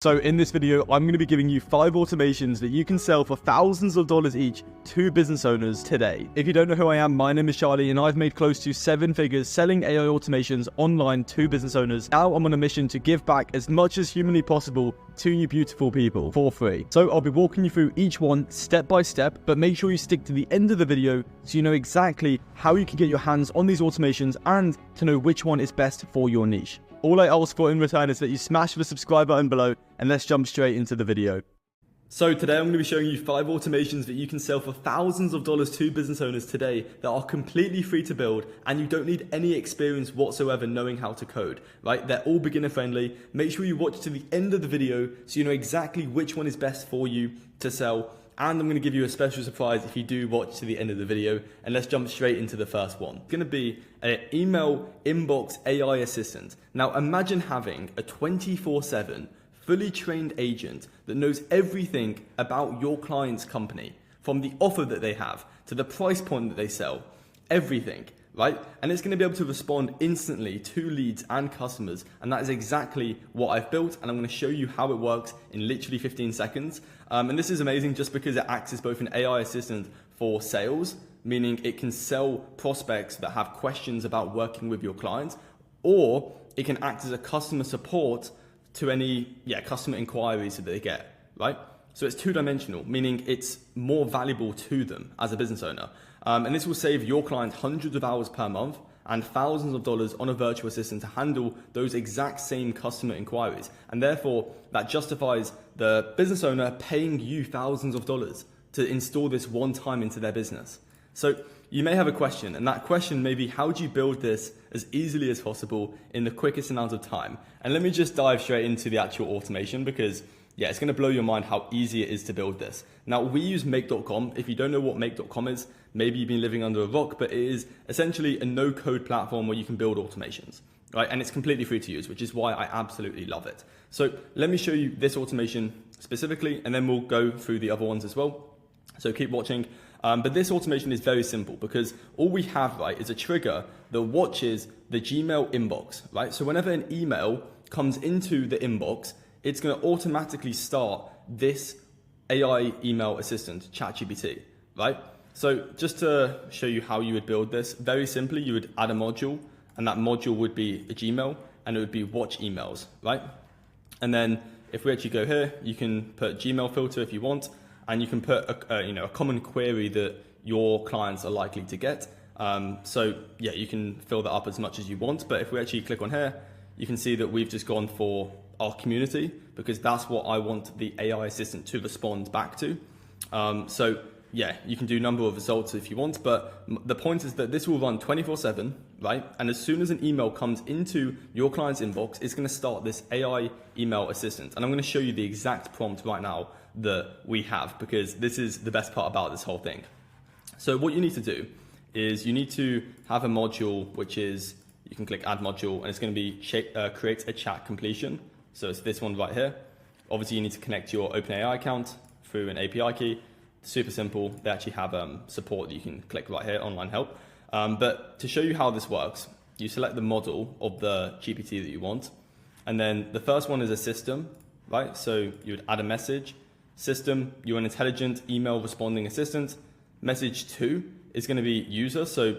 So in this video, I'm going to be giving you 5 automations that you can sell for thousands of dollars each to business owners today. If you don't know who I am, my name is Charlie and I've made close to 7 figures selling AI automations online to business owners. Now I'm on a mission to give back as much as humanly possible to you beautiful people for free. So I'll be walking you through each one step by step, but make sure you stick to the end of the video so you know exactly how you can get your hands on these automations and to know which one is best for your niche. All I ask for in return is that you smash the subscribe button below, and let's jump straight into the video. So today I'm going to be showing you 5 automations that you can sell for thousands of dollars to business owners today that are completely free to build, and you don't need any experience whatsoever knowing how to code, right? They're all beginner friendly. Make sure you watch to the end of the video so you know exactly which one is best for you to sell. And I'm going to give you a special surprise if you do watch to the end of the video. And let's jump straight into the first one. It's going to be an email inbox AI assistant. Now imagine having a 24/7 fully trained agent that knows everything about your client's company, from the offer that they have to the price point that they sell, everything, right? And it's going to be able to respond instantly to leads and customers. And that is exactly what I've built. And I'm going to show you how it works in literally 15 seconds. And this is amazing just because it acts as both an AI assistant for sales, meaning it can sell prospects that have questions about working with your clients, or it can act as a customer support to any customer inquiries that they get, right? So it's 2-dimensional, meaning it's more valuable to them as a business owner. And this will save your client hundreds of hours per month and thousands of dollars on a virtual assistant to handle those exact same customer inquiries. And therefore, that justifies the business owner paying you thousands of dollars to install this one time into their business. So you may have a question, and that question may be, how do you build this as easily as possible in the quickest amount of time? And let me just dive straight into the actual automation because it's going to blow your mind how easy it is to build this. Now, we use make.com. If you don't know what make.com is, maybe you've been living under a rock, but it is essentially a no-code platform where you can build automations, right? And it's completely free to use, which is why I absolutely love it. So let me show you this automation specifically, and then we'll go through the other ones as well. So keep watching. But this automation is very simple because all we have, right, is a trigger that watches the Gmail inbox, right? So whenever an email comes into the inbox, it's going to automatically start this AI email assistant, chatgpt, right? So just to show you how you would build this, very simply, you would add a module, and that module would be a Gmail, and it would be watch emails, right? And then if we actually go here, you can put Gmail filter if you want, and you can put a common query that your clients are likely to get. You can fill that up as much as you want. But if we actually click on here, you can see that we've just gone for our community because that's what I want the AI assistant to respond back to. You can do a number of results if you want, but the point is that this will run 24/7, right? And as soon as an email comes into your client's inbox, it's going to start this AI email assistant. And I'm going to show you the exact prompt right now that we have because this is the best part about this whole thing. So what you need to do is you need to have a module, which is, you can click add module, and it's going to be create a chat completion. So it's this one right here. Obviously you need to connect your OpenAI account through an API key. Super simple. They actually have support that you can click right here, online help. But to show you how this works, you select the model of the GPT that you want. And then the first one is a system, right? So you would add a message. System, you're an intelligent email responding assistant. Message 2 is going to be user. So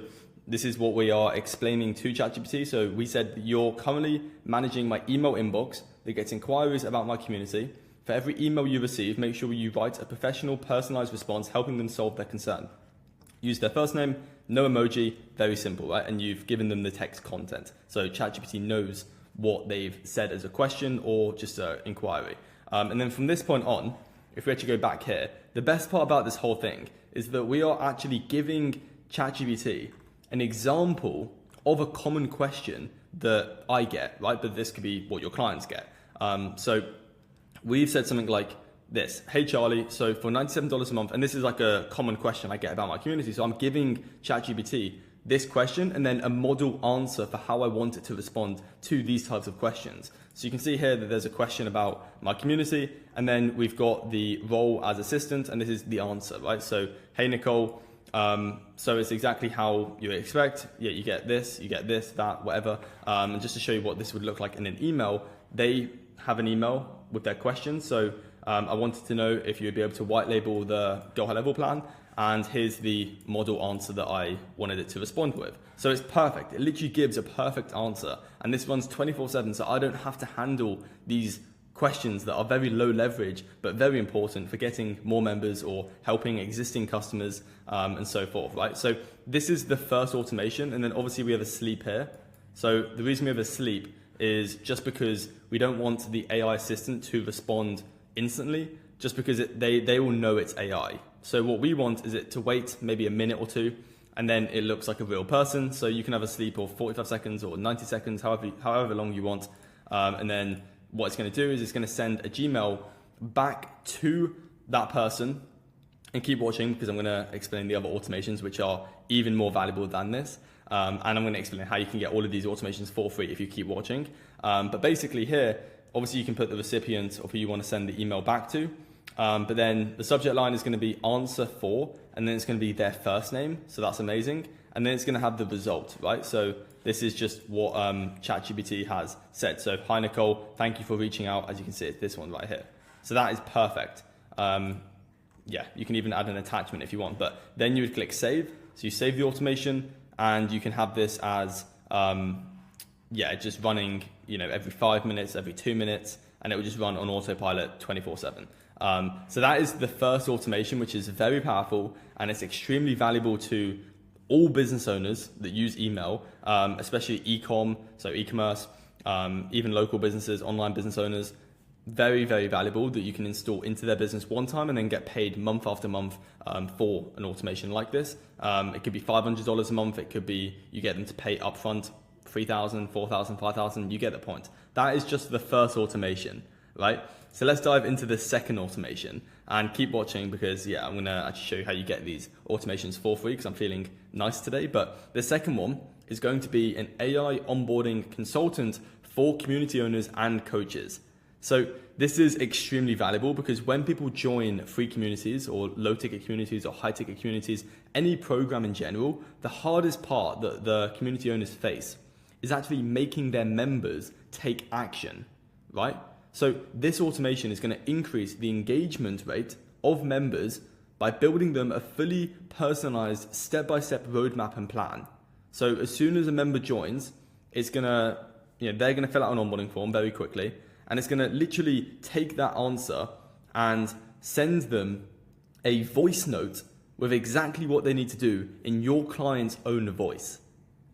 this is what we are explaining to ChatGPT. So we said you're currently managing my email inbox that gets inquiries about my community. For every email you receive, make sure you write a professional, personalized response, helping them solve their concern. Use their first name, no emoji, very simple, right? And you've given them the text content. So ChatGPT knows what they've said as a question or just an inquiry. And then from this point on, if we actually go back here, the best part about this whole thing is that we are actually giving ChatGPT an example of a common question that I get, right? But this could be what your clients get. So we've said something like this: hey Charlie, so for $97 a month, and this is like a common question I get about my community. So I'm giving ChatGPT this question and then a model answer for how I want it to respond to these types of questions. So you can see here that there's a question about my community, and then we've got the role as assistant, and this is the answer, right? So, hey Nicole, so it's exactly how you expect. Yeah, you get this, that, whatever. And just to show you what this would look like in an email, they have an email with their questions. So I wanted to know if you'd be able to white label the Go High Level plan, and here's the model answer that I wanted it to respond with. So it's perfect. It literally gives a perfect answer, and this runs 24/7, so I don't have to handle these questions that are very low leverage but very important for getting more members or helping existing customers and so forth, right? So this is the first automation, and then obviously we have a sleep here. So the reason we have a sleep is just because we don't want the AI assistant to respond instantly, just because they will know it's AI. So what we want is it to wait maybe a minute or two, and then it looks like a real person. So you can have a sleep of 45 seconds or 90 seconds, however long you want, and then what it's going to do is it's going to send a Gmail back to that person. And keep watching, because I'm going to explain the other automations which are even more valuable than this. And I'm going to explain how you can get all of these automations for free if you keep watching. But basically here, obviously you can put the recipient of who you want to send the email back to. But then the subject line is going to be answer for, and then it's going to be their first name. So that's amazing. And then it's going to have the result, right? So this is just what ChatGPT has said. So, hi Nicole, thank you for reaching out. As you can see, it's this one right here. So that is perfect. Yeah, you can even add an attachment if you want, but then you would click save. So you save the automation, and you can have this as, just running, every 5 minutes, every 2 minutes, and it will just run on autopilot 24/7. So that is the first automation, which is very powerful, and it's extremely valuable to all business owners that use email, especially e-com, so e-commerce, even local businesses, online business owners. Very, very valuable that you can install into their business one time and then get paid month after month for an automation like this. It could be $500 a month. It could be you get them to pay upfront $3,000, $4,000, $5,000. You get the point. That is just the first automation, right? So let's dive into the second automation, and keep watching, because I'm going to actually show you how you get these automations for free, because I'm feeling nice today. But the second one is going to be an AI onboarding consultant for community owners and coaches. So this is extremely valuable, because when people join free communities or low ticket communities or high ticket communities, any program in general, the hardest part that the community owners face is actually making their members take action, right? So this automation is going to increase the engagement rate of members by building them a fully personalized step-by-step roadmap and plan. So as soon as a member joins, it's going to, they're going to fill out an onboarding form very quickly. And it's going to literally take that answer and send them a voice note with exactly what they need to do in your client's own voice.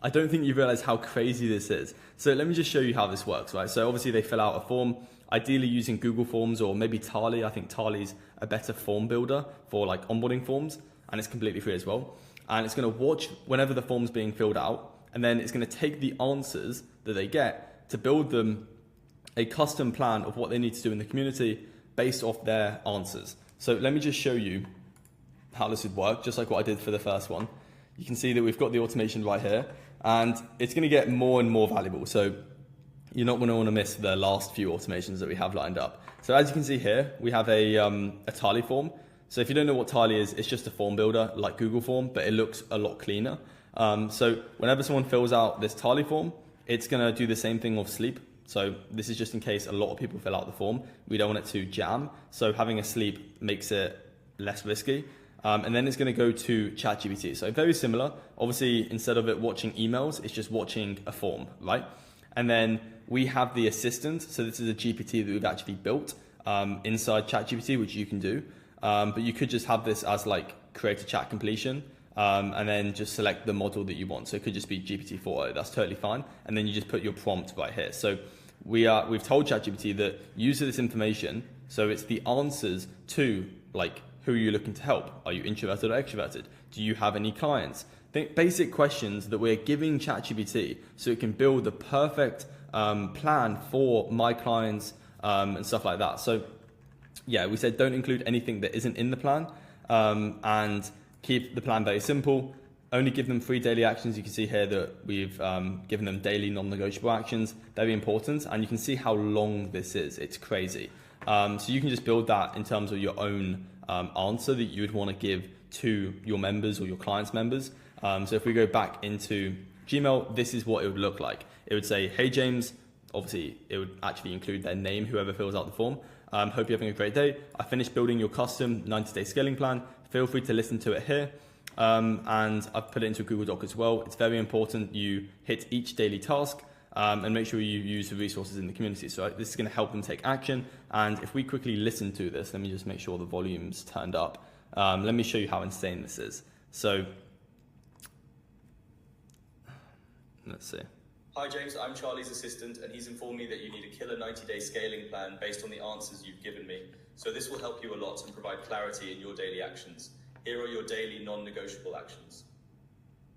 I don't think you realize how crazy this is. So let me just show you how this works, right? So obviously they fill out a form, ideally using Google Forms or maybe Tally. I think Tally's a better form builder for like onboarding forms, and it's completely free as well. And it's going to watch whenever the form's being filled out, and then it's going to take the answers that they get to build them a custom plan of what they need to do in the community based off their answers. So let me just show you how this would work, just like what I did for the first one. You can see that we've got the automation right here, and it's going to get more and more valuable. So you're not going to want to miss the last few automations that we have lined up. So as you can see here, we have a Tally form. So if you don't know what Tally is, it's just a form builder like Google Form, but it looks a lot cleaner. So whenever someone fills out this Tally form, it's going to do the same thing with sleep. So this is just in case a lot of people fill out the form. We don't want it to jam. So having a sleep makes it less risky. And then it's going to go to ChatGPT. So very similar. Obviously, instead of it watching emails, it's just watching a form, right? And then we have the assistant. So this is a GPT that we've actually built inside ChatGPT, which you can do. But you could just have this as like create a chat completion. And then just select the model that you want. So it could just be GPT-4o, that's totally fine. And then you just put your prompt right here. So we've told ChatGPT that use this information, so it's the answers to like, who are you looking to help? Are you introverted or extroverted? Do you have any clients? Basic questions that we're giving ChatGPT so it can build the perfect plan for my clients and stuff like that. So yeah, we said don't include anything that isn't in the plan, and keep the plan very simple. Only give them 3 daily actions. You can see here that we've given them daily non-negotiable actions. Very important. And you can see how long this is. It's crazy. So you can just build that in terms of your own answer that you would want to give to your members or your clients' members. So if we go back into Gmail, this is what it would look like. It would say, hey James, obviously it would actually include their name, whoever fills out the form. Hope you're having a great day. I finished building your custom 90-day scaling plan. Feel free to listen to it here. And I've put it into a Google Doc as well. It's very important you hit each daily task and make sure you use the resources in the community. So this is going to help them take action. And if we quickly listen to this, let me just make sure the volume's turned up. Let me show you how insane this is. So let's see. Hi James, I'm Charlie's assistant and he's informed me that you need a killer 90-day scaling plan based on the answers you've given me. So this will help you a lot and provide clarity in your daily actions. Here are your daily non-negotiable actions.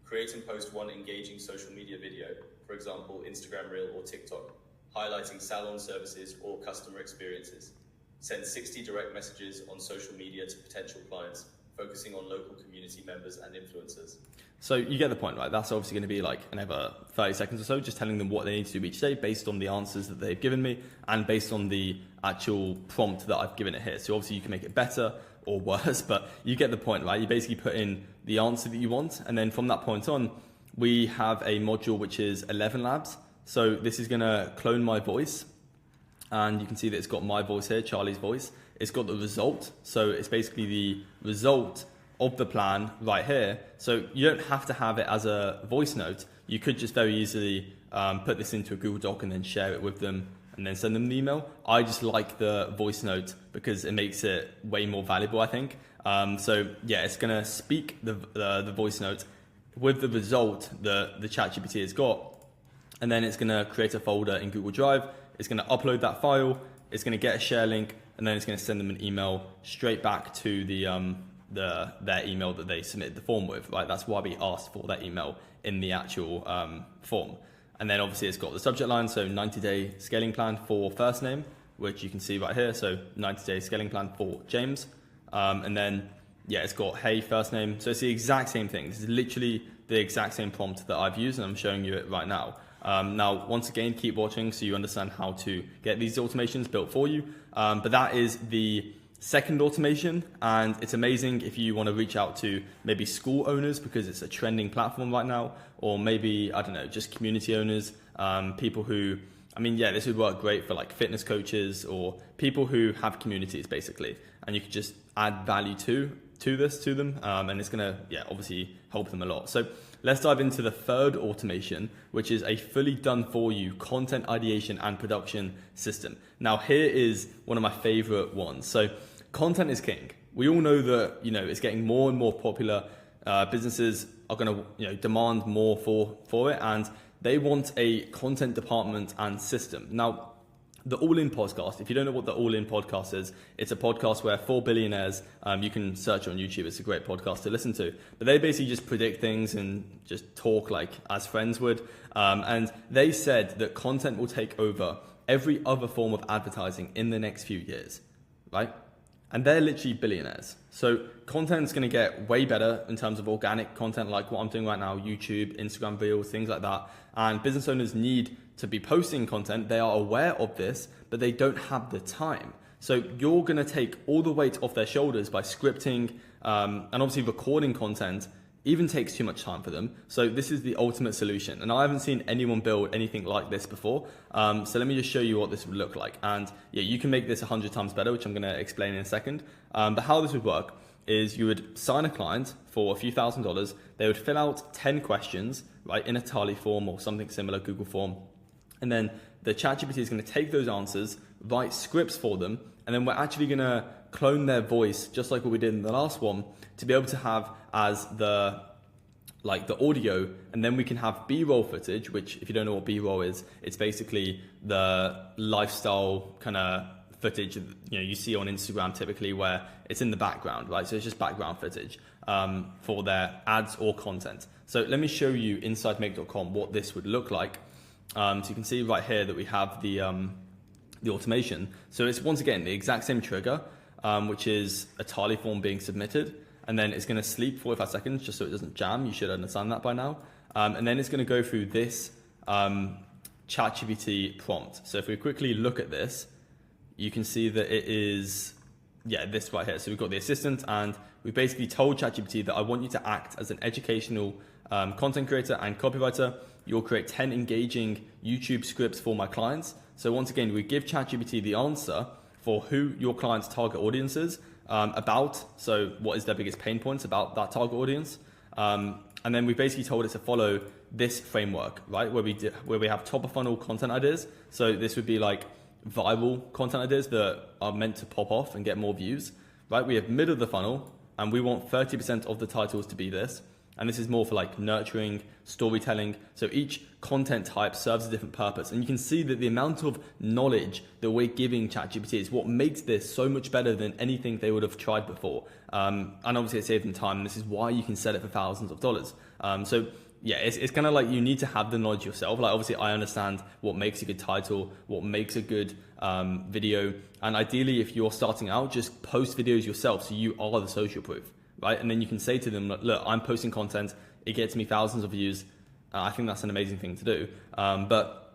Create and post one engaging social media video, for example, Instagram Reel or TikTok, highlighting salon services or customer experiences. Send 60 direct messages on social media to potential clients, focusing on local community members and influencers. So you get the point, right? That's obviously going to be like another 30 seconds or so, just telling them what they need to do each day based on the answers that they've given me and based on the actual prompt that I've given it here. So obviously you can make it better or worse, but you get the point, right? You basically put in the answer that you want. And then from that point on, we have a module which is 11 labs. So this is going to clone my voice. And you can see that it's got my voice here, Charlie's voice. It's got the result. So it's basically the result of the plan right here. So you don't have to have it as a voice note. You could just very easily put this into a Google Doc and then share it with them and then send them an email. I just like the voice note because it makes it way more valuable, I think. So yeah, it's gonna speak the voice note with the result that the ChatGPT has got. And then it's gonna create a folder in Google Drive. It's gonna upload that file. It's gonna get a share link and then it's gonna send them an email straight back to their email that they submitted the form with, right? That's why we asked for that email in the actual form. And then obviously it's got the subject line, so 90-day scaling plan for first name, which you can see right here. So 90-day scaling plan for James. And then, yeah, it's got, hey, first name. So it's the exact same thing. This is literally the exact same prompt that I've used and I'm showing you it right now. Now, once again, keep watching so you understand how to get these automations built for you. But that is the second automation, and it's amazing if you want to reach out to maybe school owners because it's a trending platform right now, or maybe, I don't know, just community owners, people who, I mean, yeah, this would work great for like fitness coaches or people who have communities basically, and you could just add value to them, and it's gonna, yeah, obviously help them a lot. So let's dive into the third automation, which is a fully done for you content ideation and production system. Now here is one of my favorite ones. So content is king. We all know that, you know, it's getting more and more popular. Businesses are going to, you know, demand more for it, and they want a content department and system. Now, the All In podcast, if you don't know what the All In podcast is, it's a podcast where 4 billionaires, you can search on YouTube, it's a great podcast to listen to, but they basically just predict things and just talk like as friends would. And they said that content will take over every other form of advertising in the next few years, right? And they're literally billionaires. So content's going to get way better in terms of organic content like what I'm doing right now, YouTube, Instagram Reels, things like that. And business owners need to be posting content. They are aware of this, but they don't have the time. So you're going to take all the weight off their shoulders by scripting, and obviously recording content even takes too much time for them. So this is the ultimate solution. And I haven't seen anyone build anything like this before. So let me just show you what this would look like. And yeah, you can make this 100 times better, which I'm going to explain in a second. But how this would work is you would sign a client for a few $1,000s. They would fill out 10 questions, right, in a Tally form or something similar, Google form. And then the ChatGPT is going to take those answers, write scripts for them, and then we're actually going to clone their voice, just like what we did in the last one, to be able to have as the audio, and then we can have B-roll footage, which if you don't know what B-roll is, it's basically the lifestyle kind of footage, you know, you see on Instagram typically where it's in the background, right? So it's just background footage for their ads or content. So let me show you inside make.com what this would look like. So you can see right here that we have the automation. So it's once again the exact same trigger, which is a Tally form being submitted, and then it's going to sleep 45 seconds just so it doesn't jam. You should understand that by now. And then it's going to go through this ChatGPT prompt. So if we quickly look at this, you can see that it is, yeah, this right here. So we've got the assistant, and we basically told ChatGPT that I want you to act as an educational content creator and copywriter. you'll create 10 engaging YouTube scripts for my clients. So once again, we give ChatGPT the answer for who your client's target audience is, about, so what is their biggest pain points about that target audience. And then we basically told it to follow this framework, right? Where we have top of funnel content ideas. So this would be like viral content ideas that are meant to pop off and get more views, right? We have middle of the funnel, and we want 30% of the titles to be this. And this is more for like nurturing, storytelling. So each content type serves a different purpose. And you can see that the amount of knowledge that we're giving ChatGPT is what makes this so much better than anything they would have tried before. And obviously it saves them time. And this is why you can sell it for thousands of dollars. So yeah, it's kind of like you need to have the knowledge yourself. Like obviously I understand what makes a good title, what makes a good video. And ideally, if you're starting out, just post videos yourself so you are the social proof. Right? And then you can say to them, look, I'm posting content. It gets me thousands of views. I think that's an amazing thing to do. But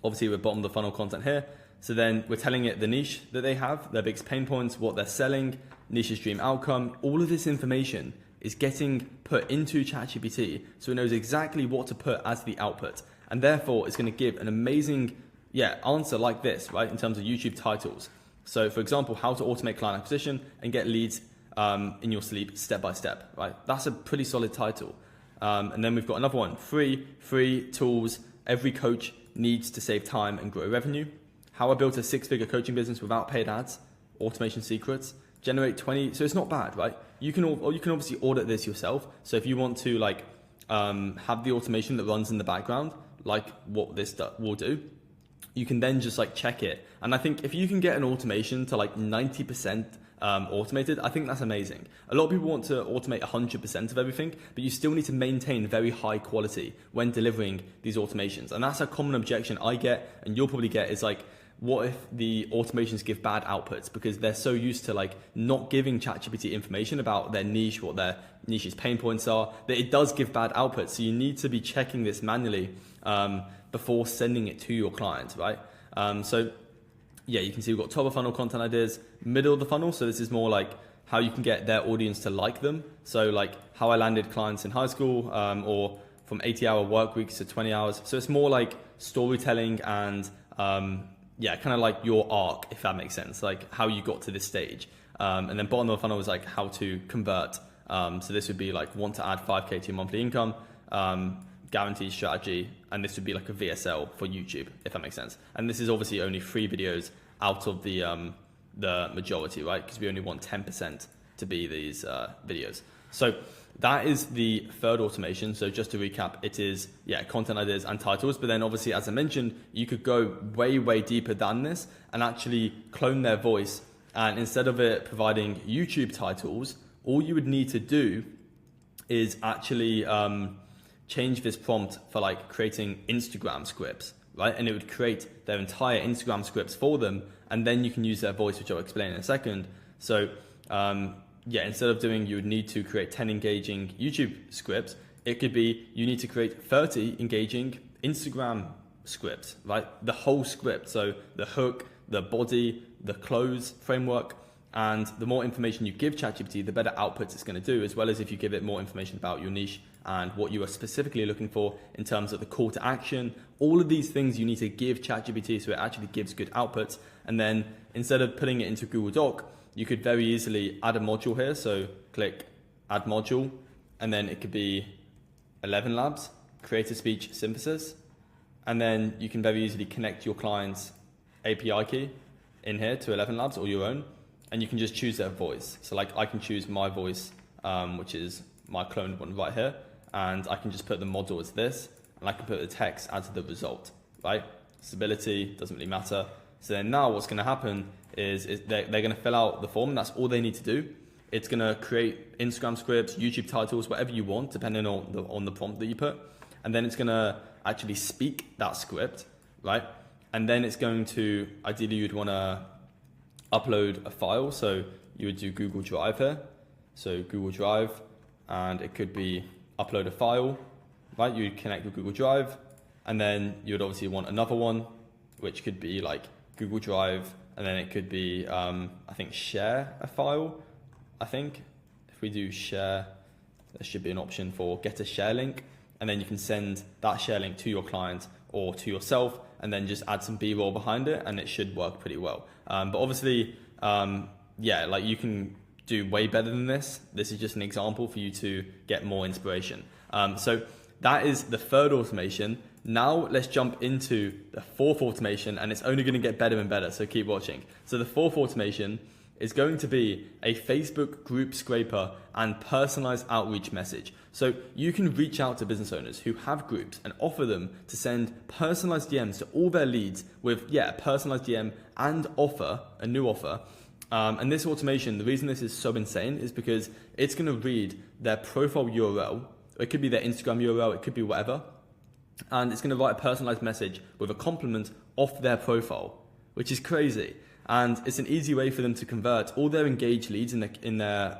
obviously we're bottom of the funnel content here. So then we're telling it the niche that they have, their biggest pain points, what they're selling, niche's dream outcome. All of this information is getting put into ChatGPT. So it knows exactly what to put as the output. And therefore it's going to give an amazing answer like this, right? In terms of YouTube titles. So for example, how to automate client acquisition and get leads in your sleep step by step, right? That's a pretty solid title. And then we've got another one, free tools. Every coach needs to save time and grow revenue. How I built a 6-figure coaching business without paid ads, automation secrets, generate 20. So it's not bad, right? You can obviously audit this yourself. So if you want to like have the automation that runs in the background, like what this will do, you can then just like check it. And I think if you can get an automation to like 90% automated, I think that's amazing. A lot of people want to automate 100% of everything, but you still need to maintain very high quality when delivering these automations. And that's a common objection I get, and you'll probably get, is like, what if the automations give bad outputs because they're so used to like not giving ChatGPT information about their niche, what their niche's pain points are, that it does give bad outputs. So you need to be checking this manually before sending it to your client, right? So yeah, you can see we've got top of funnel content ideas, middle of the funnel. So this is more like how you can get their audience to like them. So like how I landed clients in high school, or from 80-hour work weeks to 20 hours. So it's more like storytelling and kind of like your arc, if that makes sense, like how you got to this stage. And then bottom of the funnel is like how to convert. So this would be like want to add 5K to your monthly income, guaranteed strategy, and this would be like a VSL for YouTube, if that makes sense. And this is obviously only 3 videos out of the majority, right? Because we only want 10% to be these videos. So that is the third automation. So just to recap, it is content ideas and titles. But then obviously, as I mentioned, you could go way, way deeper than this and actually clone their voice. And instead of it providing YouTube titles, all you would need to do is actually change this prompt for like creating Instagram scripts, right? And it would create their entire Instagram scripts for them. And then you can use their voice, which I'll explain in a second. So instead of doing, you would need to create 10 engaging YouTube scripts. It could be, you need to create 30 engaging Instagram scripts, right? The whole script. So the hook, the body, the close framework. And the more information you give ChatGPT, the better outputs it's going to do, as well as if you give it more information about your niche and what you are specifically looking for in terms of the call to action. All of these things you need to give ChatGPT so it actually gives good outputs. And then instead of putting it into Google Doc, you could very easily add a module here. So click add module, and then it could be 11 labs, creative speech synthesis. And then you can very easily connect your client's API key in here to 11 labs or your own. And you can just choose their voice. So like I can choose my voice, which is my cloned one right here. And I can just put the model as this, and I can put the text as the result, right? Stability, doesn't really matter. So then now what's gonna happen is they're gonna fill out the form. That's all they need to do. It's gonna create Instagram scripts, YouTube titles, whatever you want, depending on the prompt that you put. And then it's gonna actually speak that script, right? And then it's going to, ideally you'd wanna upload a file. So you would do Google Drive here. So Google Drive, and it could be upload a file, right? You'd connect with Google Drive, and then you'd obviously want another one, which could be like Google Drive, and then it could be, I think, share a file. I think if we do share, there should be an option for get a share link. and then you can send that share link to your client or to yourself, and then just add some B-roll behind it, and it should work pretty well. But obviously, yeah, like you can do way better than this. This is just an example for you to get more inspiration. So that is the third automation. Now let's jump into the fourth automation, and it's only going to get better and better, so keep watching. So the fourth automation is going to be a Facebook group scraper and personalized outreach message. So you can reach out to business owners who have groups and offer them to send personalized DMs to all their leads with, a personalized DM and offer, a new offer. And this automation, the reason this is so insane is because it's going to read their profile URL. It could be their Instagram URL, it could be whatever. And it's going to write a personalized message with a compliment off their profile, which is crazy. And it's an easy way for them to convert all their engaged leads in their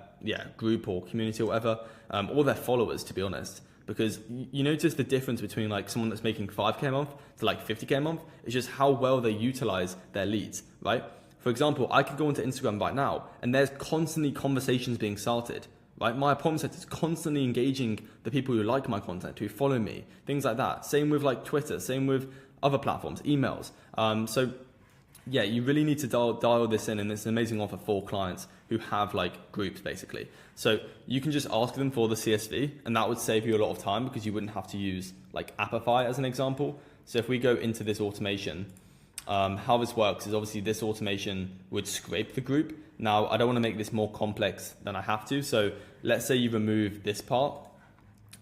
group or community or whatever, all their followers, to be honest. Because you notice the difference between like someone that's making 5K a month to like 50K a month. It's just how well they utilize their leads, right? For example, I could go onto Instagram right now and there's constantly conversations being started, right? My appointment set is constantly engaging the people who like my content, who follow me, things like that. Same with like Twitter, same with other platforms, emails. So yeah, you really need to dial this in, and it's an amazing offer for clients who have like groups basically. So you can just ask them for the CSV, and that would save you a lot of time because you wouldn't have to use like Appify as an example. So if we go into this automation, how this works is obviously this automation would scrape the group. Now, I don't want to make this more complex than I have to. So let's say you remove this part,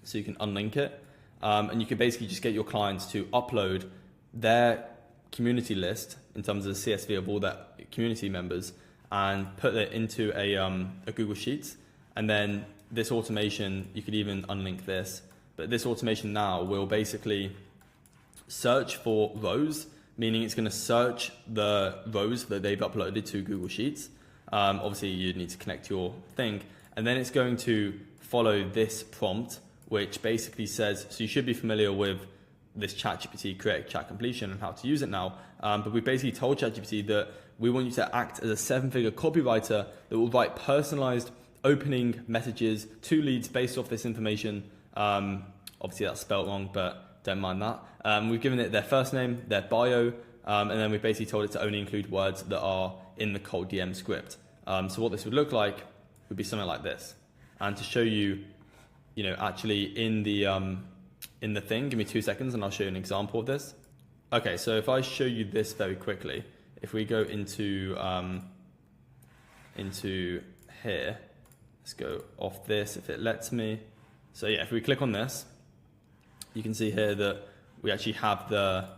so you can unlink it, and you can basically just get your clients to upload their community list in terms of the CSV of all their community members and put it into a Google Sheets. And then this automation, you could even unlink this, but this automation now will basically search for rows, meaning it's going to search the rows that they've uploaded to Google Sheets. Obviously you need to connect your thing, and then it's going to follow this prompt, which basically says, so you should be familiar with this ChatGPT create chat completion and how to use it now. But we basically told ChatGPT that we want you to act as a 7-figure copywriter that will write personalized opening messages to leads based off this information. Obviously that's spelled wrong, but don't mind that. We've given it their first name, their bio, and then we've basically told it to only include words that are in the cold DM script. So what this would look like would be something like this. And to show you, actually in the thing, give me 2 seconds and I'll show you an example of this. Okay, so if I show you this very quickly, if we go into here, let's go off this if it lets me. So yeah, if we click on this, you can see here that we actually have the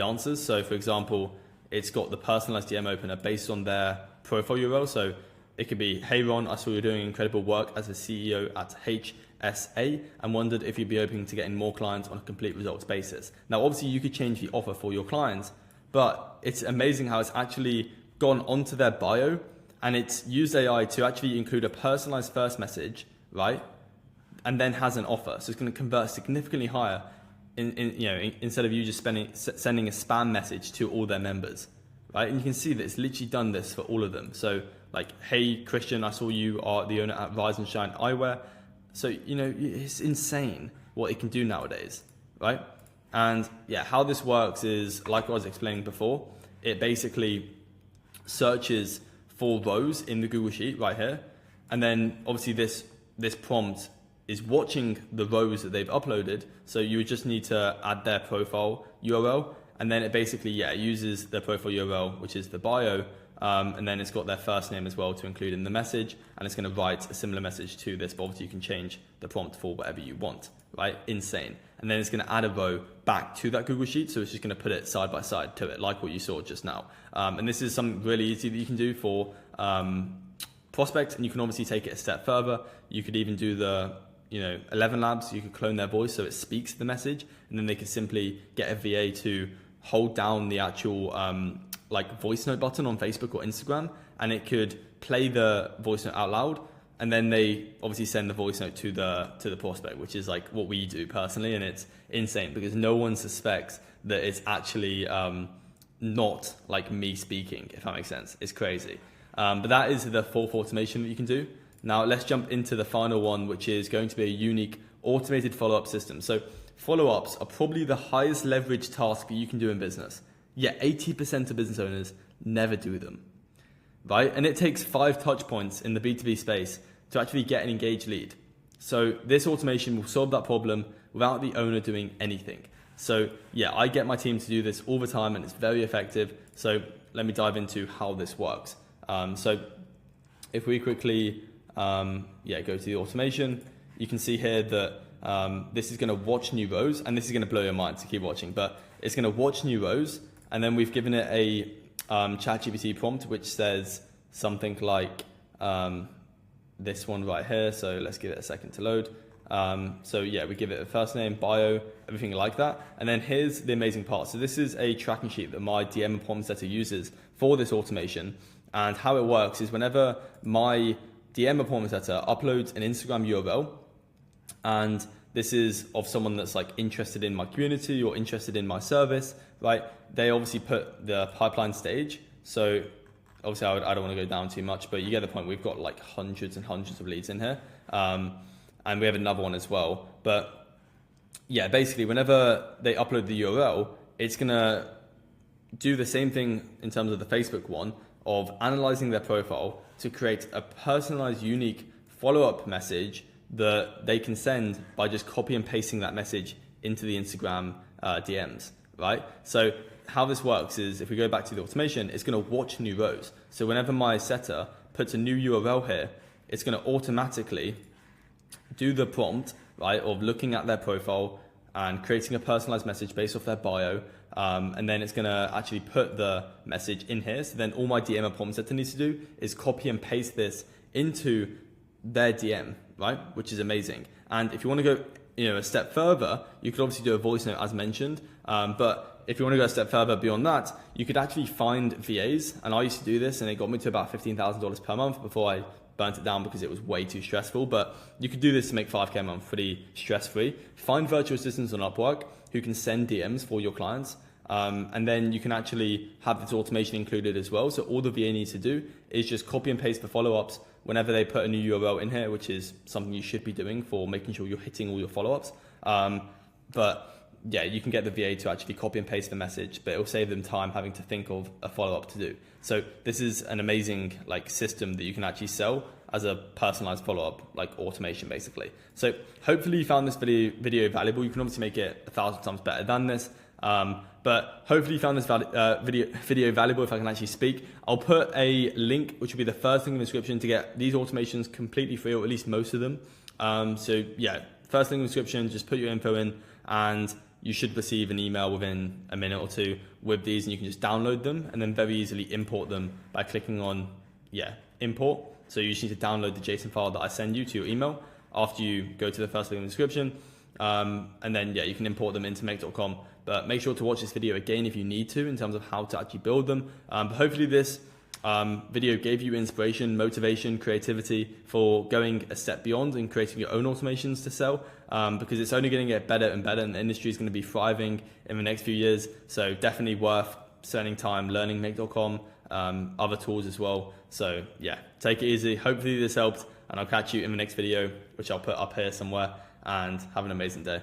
answers. So for example, it's got the personalized DM opener based on their profile URL. So it could be, hey Ron, I saw you're doing incredible work as a CEO at HSA and wondered if you'd be open to getting more clients on a complete results basis. Now, obviously you could change the offer for your clients, but it's amazing how it's actually gone onto their bio and it's used AI to actually include a personalized first message, right? And then has an offer. So it's going to convert significantly higher instead of you just sending a spam message to all their members, right? And you can see that it's literally done this for all of them. So like, hey Christian, I saw you are the owner at Rise and Shine Eyewear. So, it's insane what it can do nowadays, right? And yeah, how this works is, like I was explaining before, it basically searches for rows in the Google Sheet right here. And then obviously this prompt is watching the rows that they've uploaded. So you would just need to add their profile URL. And then it basically, uses their profile URL, which is the bio. And then it's got their first name as well to include in the message, and it's going to write a similar message to this, but obviously you can change the prompt for whatever you want, right? Insane. And then it's going to add a row back to that Google Sheet, so it's just going to put it side by side to it, like what you saw just now. And this is something really easy that you can do for prospects, and you can obviously take it a step further. You could even do the 11 Labs, you could clone their voice so it speaks the message, and then they could simply get a VA to hold down the actual voice note button on Facebook or Instagram, and it could play the voice note out loud, and then they obviously send the voice note to the prospect, which is like what we do personally, and it's insane because no one suspects that it's actually not like me speaking, if that makes sense. It's crazy. But that is the fourth automation that you can do. Now let's jump into the final one, which is going to be a unique automated follow-up systems. So follow-ups are probably the highest leverage task that you can do in business. Yet 80% of business owners never do them, right? And it takes 5 touch points in the B2B space to actually get an engaged lead. So this automation will solve that problem without the owner doing anything. So yeah, I get my team to do this all the time and it's very effective. So let me dive into how this works. So if we quickly go to the automation, you can see here that this is going to watch new rows, and this is going to blow your mind, so keep watching, but it's going to watch new rows, and then we've given it a chatgpt prompt which says something like this one right here. So let's give it a second to load. So yeah, we give it a first name, bio, everything like that. And then here's the amazing part. So this is a tracking sheet that my DM appointment setter uses for this automation. And how it works is whenever my DM appointment setter uploads an Instagram URL, and this is of someone that's like interested in my community or interested in my service, right? They obviously put the pipeline stage. So obviously I don't want to go down too much, but you get the point. We've got like hundreds and hundreds of leads in here. And we have another one as well. But yeah, basically whenever they upload the URL, it's gonna do the same thing in terms of the Facebook one of analyzing their profile to create a personalized, unique follow-up message that they can send by just copy and pasting that message into the Instagram DMs, right? So how this works is if we go back to the automation, it's gonna watch new rows. So whenever my setter puts a new URL here, it's gonna automatically do the prompt, right, of looking at their profile and creating a personalized message based off their bio. And then it's gonna actually put the message in here. So then all my DM appointment setter needs to do is copy and paste this into their DM, right? Which is amazing. And if you wanna go a step further, you could obviously do a voice note as mentioned. But if you wanna go a step further beyond that, you could actually find VAs. And I used to do this and it got me to about $15,000 per month before I burnt it down because it was way too stressful. But you could do this to make 5K a month pretty stress-free. Find virtual assistants on Upwork who can send DMs for your clients. And then you can actually have this automation included as well. So all the VA needs to do is just copy and paste the follow-ups whenever they put a new URL in here, which is something you should be doing for making sure you're hitting all your follow-ups. But yeah, you can get the VA to actually copy and paste the message, but it'll save them time having to think of a follow-up to do. So this is an amazing system that you can actually sell as a personalized follow-up, automation basically. So hopefully you found this video valuable. You can obviously make it 1,000 times better than this. But hopefully you found this video valuable if I can actually speak. I'll put a link, which will be the first thing in the description, to get these automations completely free, or at least most of them. So yeah, first thing in the description, just put your info in and you should receive an email within a minute or two with these, and you can just download them and then very easily import them by clicking on import. So you just need to download the JSON file that I send you to your email after you go to the first link in the description. And then you can import them into make.com. But make sure to watch this video again if you need to in terms of how to actually build them. But hopefully this video gave you inspiration, motivation, creativity for going a step beyond and creating your own automations to sell, because it's only going to get better and better, and the industry is going to be thriving in the next few years. So definitely worth spending time learning make.com, other tools as well. So yeah, take it easy. Hopefully this helped, and I'll catch you in the next video, which I'll put up here somewhere, and have an amazing day.